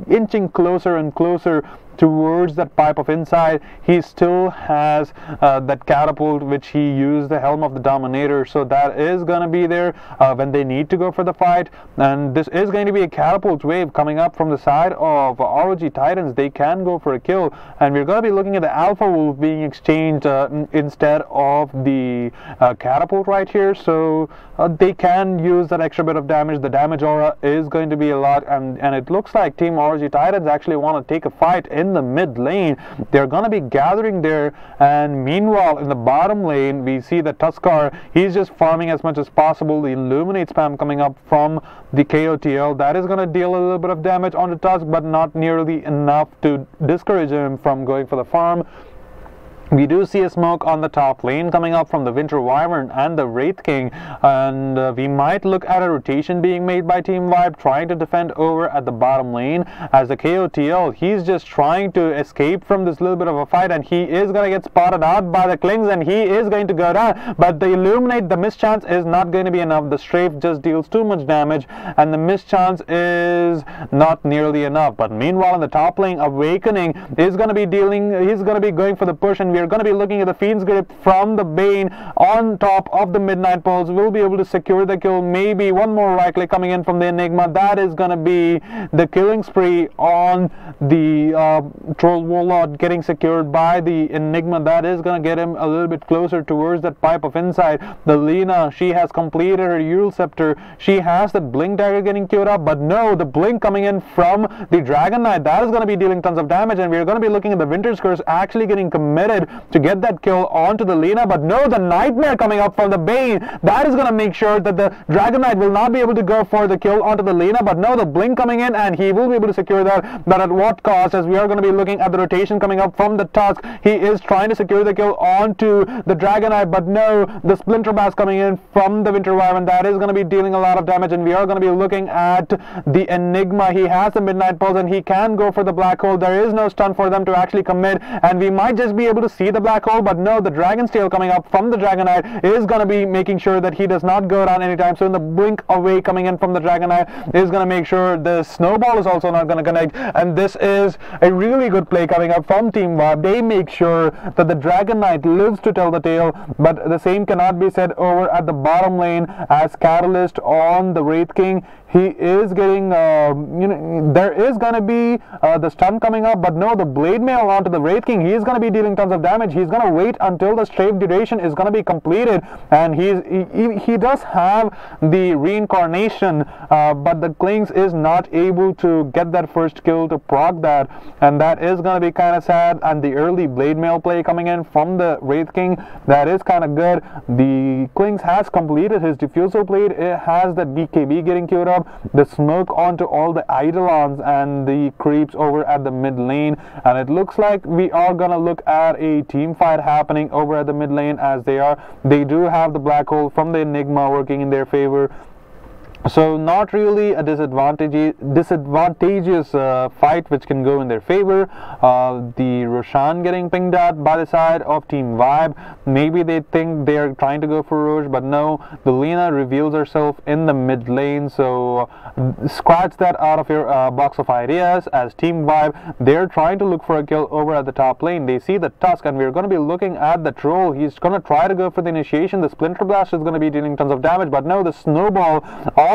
inching closer and closer towards that pipe of insight. He still has that catapult which he used the Helm of the Dominator, so that is going to be there when they need to go for the fight. And this is going to be a catapult wave coming up from the side of ROG TiTans. They can go for a kill, and we're going to be looking at the Alpha Wolf being exchanged instead of the catapult right here, so they can use that extra bit of damage. The damage aura is going to be a lot, and it looks like Team ROG TiTans actually want to take a fight in the mid lane. They're going to be gathering there, and meanwhile in the bottom lane we see the Tuskar. He's just farming as much as possible. The Illuminate spam coming up from the KOTL, that is going to deal a little bit of damage on the Tusk, but not nearly enough to discourage him from going for the farm. We do see a smoke on the top lane coming up from the Winter Wyvern and the Wraith King, and we might look at a rotation being made by Team Vibe trying to defend over at the bottom lane, as the KOTL, he's just trying to escape from this little bit of a fight, and he is going to get spotted out by the Klings, and he is going to go down. But the Illuminate, the mischance is not going to be enough. The Strafe just deals too much damage, and the mischance is not nearly enough. But meanwhile in the top lane, Awakening is going to be dealing, he's going to be going for the push, and we are going to be looking at the Fiend's Grip from the Bane on top of the Midnight Pulse. We'll be able to secure the kill. Maybe one more right click coming in from the Enigma. That is going to be the killing spree on the Troll Warlord, getting secured by the Enigma. That is going to get him a little bit closer towards that pipe of insight. The Lina, she has completed her Eul Scepter. She has that Blink Dagger getting queued up, but no, the Blink coming in from the Dragon Knight, that is going to be dealing tons of damage, and we're going to be looking at the Winter's Curse actually getting committed to get that kill onto the Lina. But no, the Nightmare coming up from the Bane, that is going to make sure that the Dragon Knight will not be able to go for the kill onto the Lina. But no, the Blink coming in, and he will be able to secure that, but at what cost? As we are going to be looking at the rotation coming up from the Tusk, he is trying to secure the kill onto the Dragon Knight, but no, the Splinter Blast coming in from the Winter Wyvern, that is going to be dealing a lot of damage. And we are going to be looking at the Enigma. He has the Midnight Pulse, and he can go for the Black Hole. There is no stun for them to actually commit, and we might just be able to see the Black Hole, but no, the Dragon's Tail coming up from the Dragon Knight is going to be making sure that he does not go down anytime soon. The Blink away coming in from the Dragon Knight is going to make sure the Snowball is also not going to connect, and this is a really good play coming up from Team Vibe. They make sure that the Dragon Knight lives to tell the tale, but the same cannot be said over at the bottom lane, as Catalyst on the Wraith King. He is getting, there is going to be the stun coming up, but no, the Blade Mail onto the Wraith King, he is going to be dealing tons of damage. He's gonna wait until the strafe duration is gonna be completed, and he does have the reincarnation, but the Klings is not able to get that first kill to proc that, and that is gonna be kind of sad. And the early blade mail play coming in from the Wraith King, that is kind of good. The Klings has completed his diffusal blade. It has the BKB getting queued up, the smoke onto all the Eidolons and the creeps over at the mid lane, and it looks like we are gonna look at a team fight happening over at the mid lane, as they do have the black hole from the Enigma working in their favor. So not really a disadvantageous fight which can go in their favor. The Roshan getting pinged at by the side of Team Vibe. Maybe they think they are trying to go for Roche, but no, the Lina reveals herself in the mid lane. So scratch that out of your box of ideas. As Team Vibe, they're trying to look for a kill over at the top lane. They see the Tusk, and we're going to be looking at the Troll. He's going to try to go for the initiation. The Splinter Blast is going to be dealing tons of damage, but no, the Snowball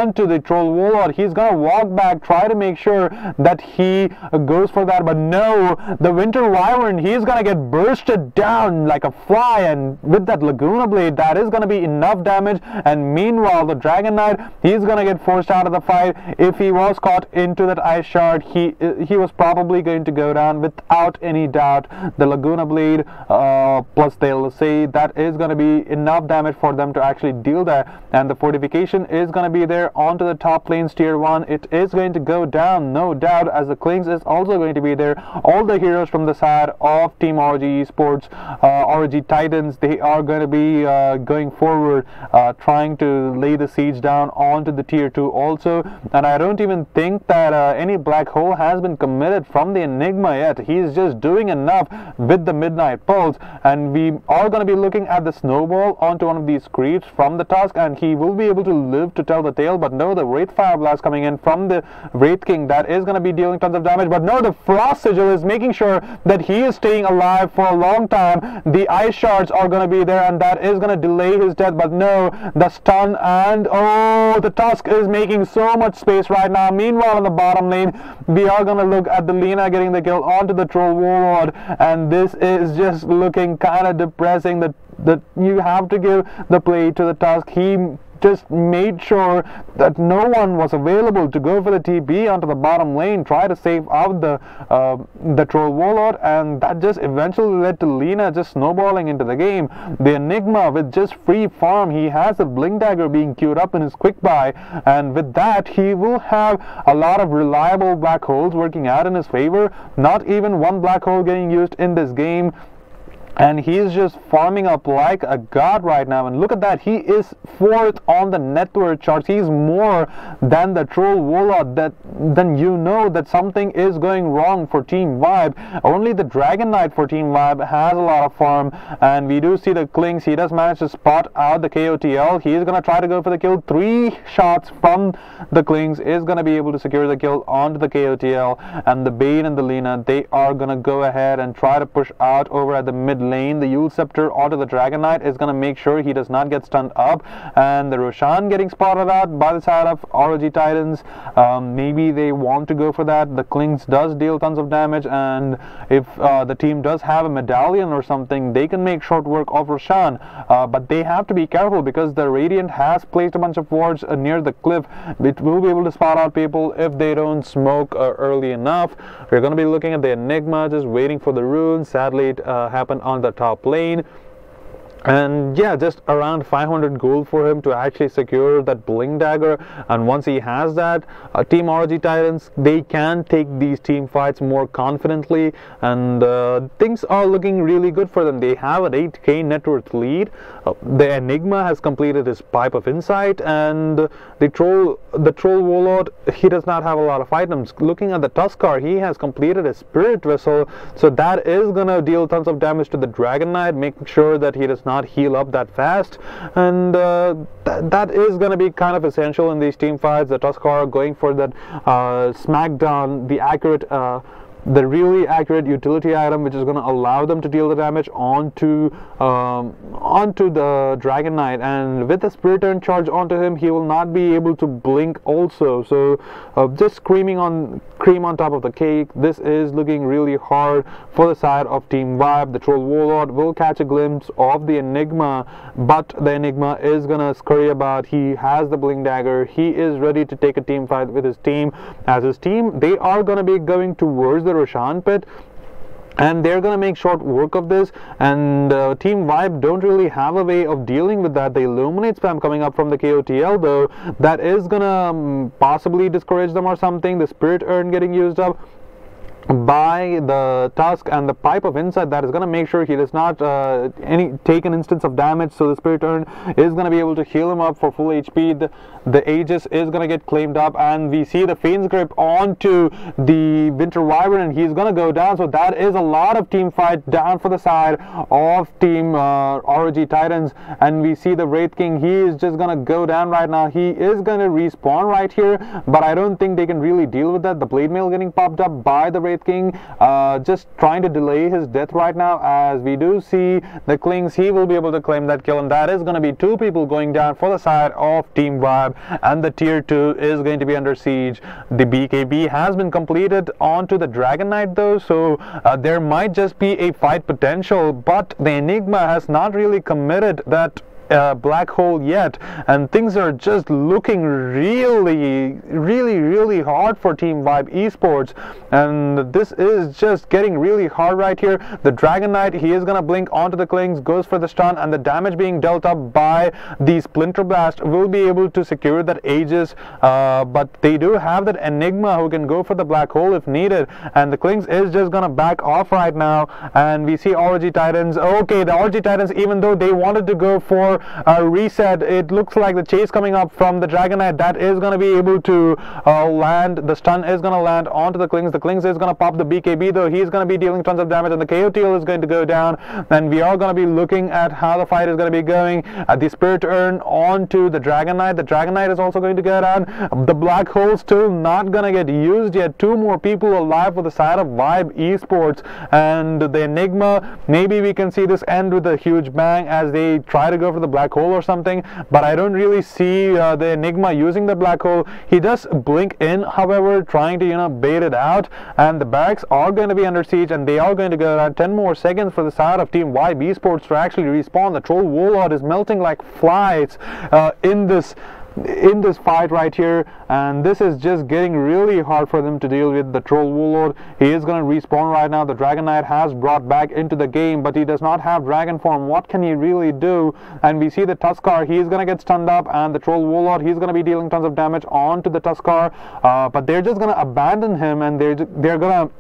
onto the Troll Warlord. He's gonna walk back, try to make sure that he goes for that, but no, the Winter Wyvern, he's gonna get bursted down like a fly, and with that Laguna Blade, that is gonna be enough damage. And meanwhile, the Dragon Knight, he's gonna get forced out of the fight. If he was caught into that Ice Shard, he was probably going to go down without any doubt. The Laguna Blade, plus they'll say that is gonna be enough damage for them to actually deal that, and the fortification is gonna be there onto the top lane's tier 1. It is going to go down, no doubt, as the Klings is also going to be there. All the heroes from the side of Team ROG Esports, ROG Titans, they are going to be going forward, trying to lay the siege down onto the tier 2 also. And I don't even think that any black hole has been committed from the Enigma yet. He's just doing enough with the Midnight Pulse, and we are going to be looking at the Snowball onto one of these creeps from the Tusk, and he will be able to live to tell the tale. But no, the Wraith Fire Blast coming in from the Wraith King, that is going to be dealing tons of damage. But no, the Frost Sigil is making sure that he is staying alive for a long time. The Ice Shards are going to be there, and that is going to delay his death. But no, the stun, and oh, the Tusk is making so much space right now. Meanwhile, in the bottom lane, we are going to look at the Lina getting the kill onto the Troll Warlord, and this is just looking kind of depressing. That you have to give the play to the Tusk. He just made sure that no one was available to go for the TP onto the bottom lane, try to save out the Troll Warlord, and that just eventually led to Lina just snowballing into the game. The Enigma with just free farm, he has a Blink Dagger being queued up in his quick buy, and with that he will have a lot of reliable black holes working out in his favor. Not even one black hole getting used in this game, and he is just farming up like a god right now. And look at that, he is 4th on the net worth charts. He's more than the Troll Warlord. Then you know that something is going wrong for Team Vibe. Only the Dragon Knight for Team Vibe has a lot of farm, and we do see the Klings. He does manage to spot out the KOTL. He is going to try to go for the kill. 3 shots from the Klings is going to be able to secure the kill onto the KOTL, and the Bane and the Lina, they are going to go ahead and try to push out over at the mid lane. The Yule Scepter onto the Dragon Knight is going to make sure he does not get stunned up, and the Roshan getting spotted out by the side of ROG Titans. Maybe they want to go for that. The Klings does deal tons of damage, and if the team does have a medallion or something, they can make short work of Roshan, but they have to be careful because the Radiant has placed a bunch of wards near the cliff. It will be able to spot out people if they don't smoke early enough. We're going to be looking at the Enigma, just waiting for the rune. Sadly, it happened on the top lane. And yeah, just around 500 gold for him to actually secure that Blink Dagger, and once he has that, Team ROG Titans, they can take these team fights more confidently, and things are looking really good for them. They have an 8k net worth lead. The Enigma has completed his Pipe of Insight, and the Troll Warlord, he does not have a lot of items. Looking at the Tuskar, he has completed his Spirit Vessel, so that is gonna deal tons of damage to the Dragon Knight, making sure that he does not heal up that fast, and that is going to be kind of essential in these team fights. The Tuskar going for that smackdown, the really accurate utility item, which is going to allow them to deal the damage onto the Dragon Knight, and with the Spirit Turn charge onto him, he will not be able to blink also. So just screaming on cream on top of the cake. This is looking really hard for the side of Team Vibe. The Troll Warlord will catch a glimpse of the Enigma, but the Enigma is gonna scurry about. He has the Blink Dagger. He is ready to take a team fight with his team. As his team, they are gonna be going towards the Roshan pit, and they're gonna make short work of this. And Team Vibe don't really have a way of dealing with that. The Illuminate spam coming up from the KOTL, though, that is gonna possibly discourage them or something. The Spirit Urn getting used up by the Tusk, and the Pipe of Insight that is going to make sure he does not take an instance of damage. So the Spirit Urn is going to be able to heal him up for full HP. The Aegis is going to get claimed up, and we see the Fiend's Grip onto the Winter Wyvern, and he's going to go down. So that is a lot of team fight down for the side of Team ROG Titans. And we see the Wraith King, he is just going to go down right now. He is going to respawn right here, but I don't think they can really deal with that. The Blade Mail getting popped up by the Wraith King, just trying to delay his death right now. As we do see the Klings, he will be able to claim that kill, and that is going to be 2 people going down for the side of Team Vibe, and the tier 2 is going to be under siege. The BKB has been completed onto the Dragon Knight, though, so there might just be a fight potential, but the Enigma has not really committed that black hole yet, and things are just looking really hard for Team Vibe Esports, and this is just getting really hard right here. The Dragon Knight, he is gonna blink onto the Klings, goes for the stun, and the damage being dealt up by the Splinter Blast will be able to secure that Aegis, but they do have that Enigma who can go for the black hole if needed, and the Klings is just gonna back off right now. And we see ROG Titans. Okay, the ROG Titans, even though they wanted to go for reset, it looks like the chase coming up from the Dragon Knight that is going to be able to land. The stun is going to land onto the Klings. The Klings is going to pop the BKB, though. He's going to be dealing tons of damage, and the KOTL is going to go down, and we are going to be looking at how the fight is going to be going. The Spirit Urn onto the Dragon Knight. The Dragon Knight is also going to go down. The black hole still not going to get used yet. 2 more people alive for the side of Vibe Esports, and the Enigma, maybe we can see this end with a huge bang as they try to go for the black hole or something, but I don't really see the Enigma using the black hole. He does blink in, however, trying to bait it out, and the barracks are going to be under siege, and they are going to go around 10 more seconds for the side of Team Vibe Esports to actually respawn. The Troll Warlord is melting like flies in this fight right here, and this is just getting really hard for them to deal with. The Troll Warlord, he is going to respawn right now. The Dragon Knight has brought back into the game, but he does not have dragon form. What can he really do? And we see the Tuskar, he is going to get stunned up, and the Troll Warlord, he's going to be dealing tons of damage onto the Tuskar, but they're just going to abandon him, and they're going to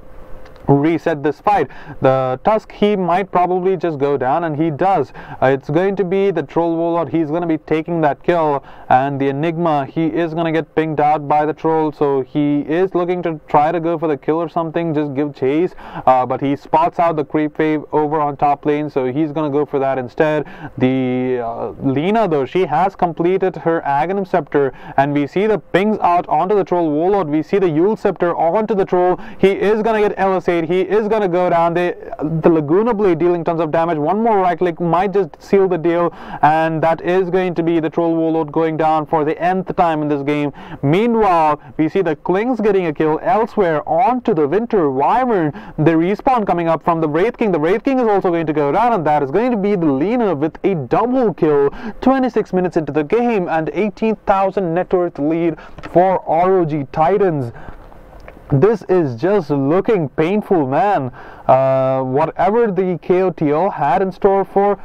reset this fight. The Tusk, he might probably just go down, and he does. It's going to be the Troll Warlord, he's going to be taking that kill, and the Enigma, he is going to get pinged out by the Troll, so he is looking to try to go for the kill or something, just give chase, but he spots out the creep wave over on top lane, so he's going to go for that instead. The Lina, though, she has completed her Aghanim Scepter, and we see the pings out onto the Troll Warlord. We see the Yule Scepter onto the Troll. He is going to get LSA. He is going to go down. The Laguna Blade dealing tons of damage. One more right click might just seal the deal, and that is going to be the Troll Warlord going down for the nth time in this game. Meanwhile, we see the Klings getting a kill elsewhere onto the Winter Wyvern. The respawn coming up from the Wraith King. The Wraith King is also going to go down, and that is going to be the Lina with a double kill. 26 minutes into the game, and 18,000 net worth lead for ROG Titans. This is just looking painful, man. Whatever the KOTL had in store for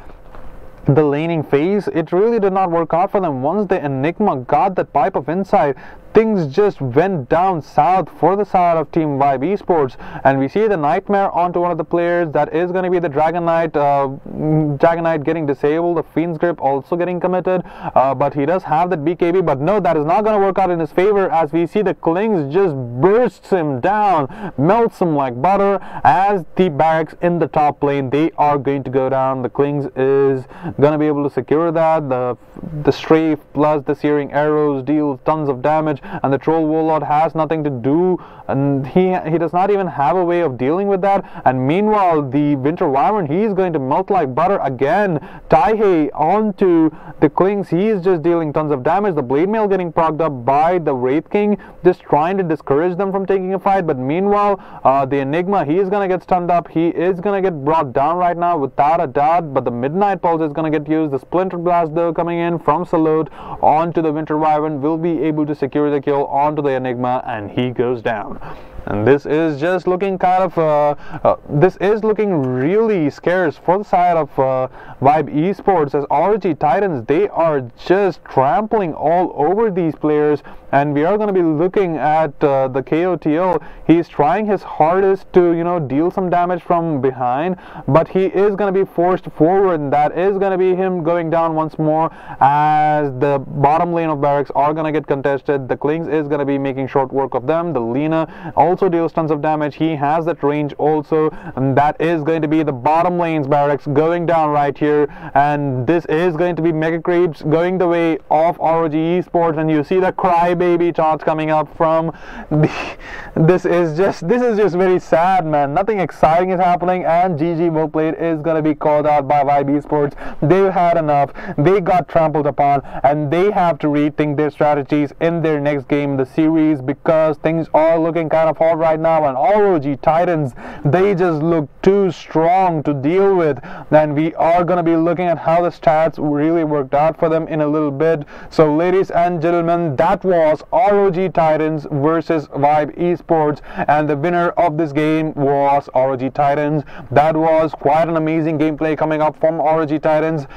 the laning phase, it really did not work out for them. Once the Enigma got that Pipe of Insight, things just went down south for the side of Team Vibe Esports, and we see the Nightmare onto one of the players. That is going to be the Dragon Knight. Dragon Knight getting disabled, the Fiend's Grip also getting committed, but he does have that BKB, but no, that is not going to work out in his favor, as we see the Klings just bursts him down, melts him like butter, as the barracks in the top lane, they are going to go down. The Klings is going to be able to secure that. The the strafe plus the searing arrows deals tons of damage, and the troll warlord has nothing to do, and he does not even have a way of dealing with that. And meanwhile, the winter wyvern, he's going to melt like butter again. Taihei onto the Klings, he's just dealing tons of damage. The blade mail getting procced up by the Wraith King, just trying to discourage them from taking a fight. But meanwhile, the Enigma, he is going to get stunned up. He is going to get brought down right now without a doubt, but the Midnight Pulse is going to get used. The Splinter Blast though coming in from Salute onto the winter wyvern will be able to secure the kill onto the Enigma, and he goes down. And this is just looking kind of, this is looking really scarce for the side of Vibe Esports, as ROG Titans, they are just trampling all over these players. And we are going to be looking at the KOTL. He's trying his hardest to, you know, deal some damage from behind, but he is going to be forced forward, and that is going to be him going down once more, as the bottom lane of barracks are going to get contested. The Klings is going to be making short work of them. The Lina also deals tons of damage. He has that range also, and that is going to be the bottom lane's barracks going down right here. And this is going to be Mega Creeps going the way of ROG Esports, and you see the crybaby shots coming up from this is just very sad, man. Nothing exciting is happening, and GG well played is going to be called out by Vibe Esports. They've had enough. They got trampled upon, and they have to rethink their strategies in their next game in the series, because things are looking kind of hot right now. And ROG Titans, they just look too strong to deal with, and we are going to be looking at how the stats really worked out for them in a little bit. So ladies and gentlemen, that was ROG Titans versus Vibe Esports, and the winner of this game was ROG Titans. That was quite an amazing gameplay coming up from ROG Titans.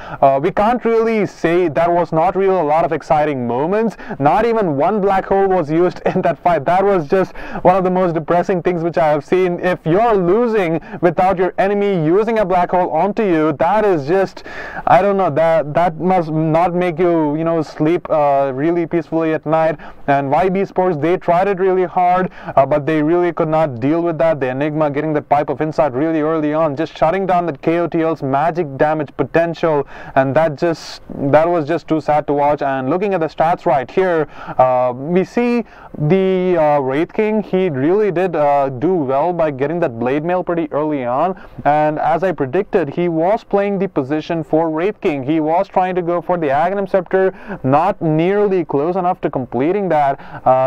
We can't really say that was not really a lot of exciting moments. Not even one black hole was used in that fight. That was just one of the most depressing things which I have seen. If you're losing without your enemy using a black hole onto you, that is just, I don't know, that must not make you, you know, sleep really peacefully at night. And Vibe Esports, they tried it really hard, but they really could not deal with that. The Enigma getting the pipe of insight really early on, just shutting down that KOTL's magic damage potential, and that was just too sad to watch. And looking at the stats right here, we see the Wraith King, he really did do well by getting that blade mail pretty early on, and as I predicted, he was playing the position for Wraith King. He was trying to go for the Aghanim Scepter, not nearly close enough to completing that.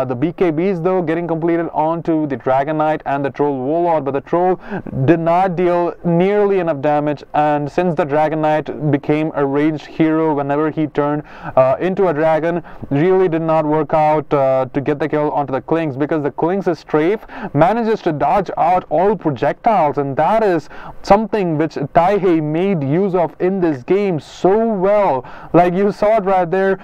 The BKBs though getting completed onto the Dragon Knight and the Troll Warlord, but the Troll did not deal nearly enough damage, and since the Dragon Knight became a ranged hero whenever he turned into a dragon, really did not work out to get the kill onto the Klings, because the Klings' strafe manages to dodge out all projectiles, and that is something which Taihei made use of in this game so well. Like you saw it right there,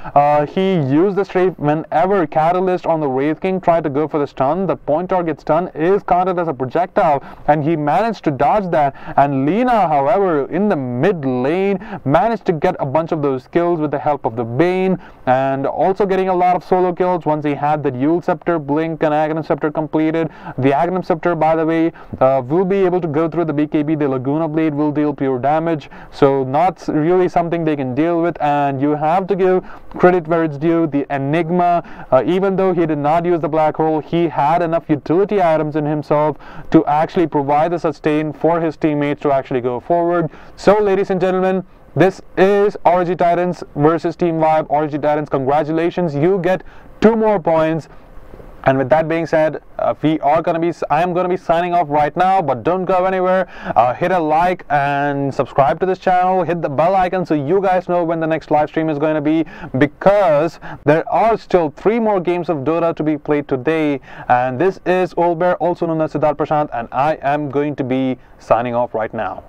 he used the strafe whenever Catalyst on the Wraith King tried to go for the stun. The point target stun is counted as a projectile, and he managed to dodge that. And Lina, however, in the mid lane, managed to get a bunch of those kills with the help of the Bane, and also getting a lot of solo kills once he had the Yule Scepter, Blink, and Aghanim Scepter completed. The Aghanim Scepter, by the way, will be able to go through the BKB. The Laguna Blade will deal pure damage, so not really something they can deal with. And you have to give credit where it's due. The Enigma, even though he did not use the black hole, he had enough utility items in himself to actually provide the sustain for his teammates to actually go forward. So ladies and gentlemen, this is ROG Titans versus Team Vibe. ROG Titans, congratulations, you get 2 more points. And with that being said, I am going to be signing off right now, but don't go anywhere. Hit a like and subscribe to this channel. Hit the bell icon so you guys know when the next live stream is going to be, because there are still 3 more games of Dota to be played today. And this is Old Bear, also known as Siddharth Prashant, and I am going to be signing off right now.